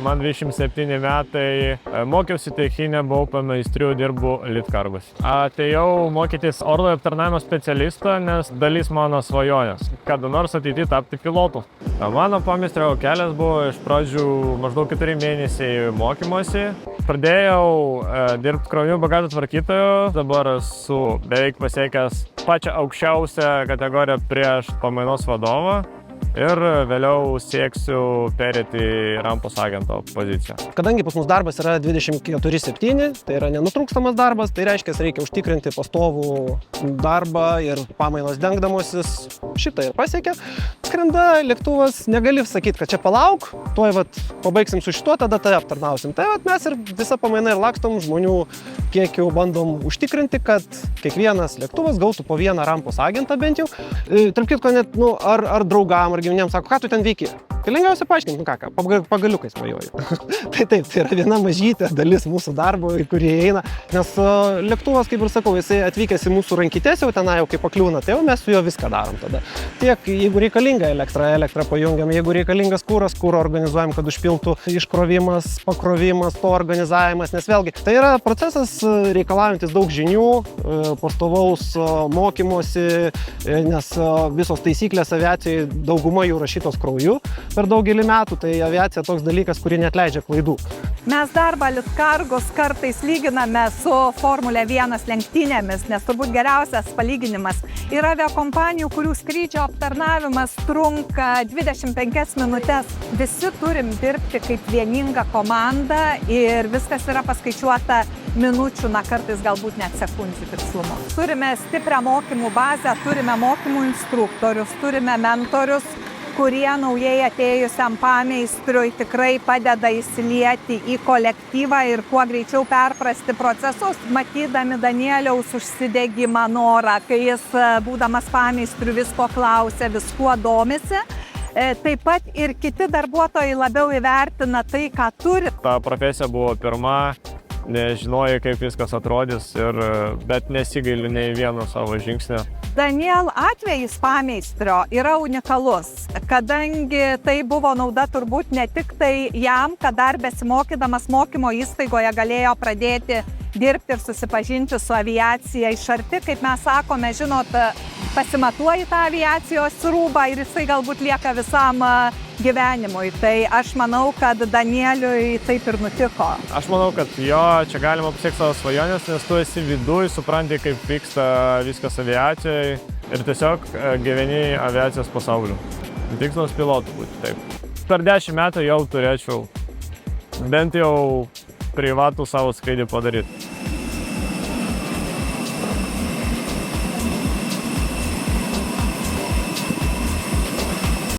man 27 metai, mokiausi techninę, buvau pameistriu, dirbu Litkargos. Atėjau mokytis orlaivio aptarnavimo specialisto, nes dalis mano svajonės, kada nors ateityje tapti pilotu. Mano pameistrio kelias buvo iš pradžių maždaug 4 mėnesiai mokymosi. Pradėjau dirbti krovinių bagažo tvarkytoju, dabar esu beveik pasiekęs pačią aukščiausią kategoriją prieš pamainos vadovą. Ir vėliau sieksiu perėti rampos agento poziciją. Kadangi pas mus darbas yra 24/7, tai yra nenutrūkstamas darbas, tai reiškia, reikia užtikrinti pastovų darbą ir pamainos dengdamosis. Šitą ir pasiekia. Skrenda lėktuvas, negali sakyti, kad čia palauk, tuoj pabaigsim su šituo, tada tai aptarnausim. Tai mes ir visą pamainą ir lakstom, žmonių kiekiu bandom užtikrinti, kad kiekvienas lėktuvas gautų po vieną rampos agentą bent jau. Tarp kitko, net, ar draugam, ar giminėms sako, ką tu ten veiki? Tai lengviausia paaiškinti, pagaliukais majoju. Tai taip, tai yra viena mažytė dalis mūsų darbo, į kurį eina, nes lėktuvas, kaip ir sakau, jisai atvykęs į mūsų rankytės, jau tenai jau kaip pakliūna, tai jau mes su juo viską darom tada. Tiek, jeigu reikalinga elektrą pajungiam, jeigu reikalingas kūras, kūrą organizuojam, kad užpiltų iškrovimas, pakrovimas, to organizavimas, nes vėlgi, tai yra procesas reikalaujantis daug žinių, pastovaus mokymosi, nes visos taisyklės aviacijai dauguma jų rašytos krauju per daugelį metų, tai aviacija toks dalykas, kuri neatleidžia klaidų. Mes darbą Litkargos kartais lyginame su Formulė 1 lenktynėmis, nes turbūt geriausias palyginimas yra aviakompanijų, kurių skrydžio aptarnavimas trunka 25 minutes. Visi turim dirbti kaip vieninga komanda ir viskas yra paskaičiuota minučių, kartais galbūt net sekundžių tikslumo. Turime stiprią mokymų bazę, turime mokymų instruktorius, turime mentorius, kurie naujai atėjusiam pameistriui tikrai padeda įsilieti į kolektyvą ir kuo greičiau perprasti procesus, matydami Danieliaus užsidegimą, norą, kai jis, būdamas pameistriu, visko klausia, viskuo domisi. Taip pat ir kiti darbuotojai labiau įvertina tai, ką turi. Ta profesija buvo pirma, nežinojai, kaip viskas atrodys, bet nesigailiu nei vieno savo žingsnio. Daniel atvejis pameistrio yra unikalus, kadangi tai buvo nauda turbūt ne tik tai jam, kad dar besimokydamas mokymo įstaigoje galėjo pradėti dirbti ir susipažinti su aviacija iš arti, kaip mes sakome, žinot, pasimatuoji tą aviacijos rūbą ir jisai galbūt lieka visam gyvenimui. Tai aš manau, kad Danieliui taip ir nutiko. Aš manau, kad jo, čia galima pasiekti savo svajonės, nes tu esi viduj, supranti, kaip vyksta viskas aviacijai ir tiesiog gyveni aviacijos pasauliu. Tikslas pilotų būti, taip. Per 10 metų jau turėčiau bent jau privatų savo skrydį padaryti.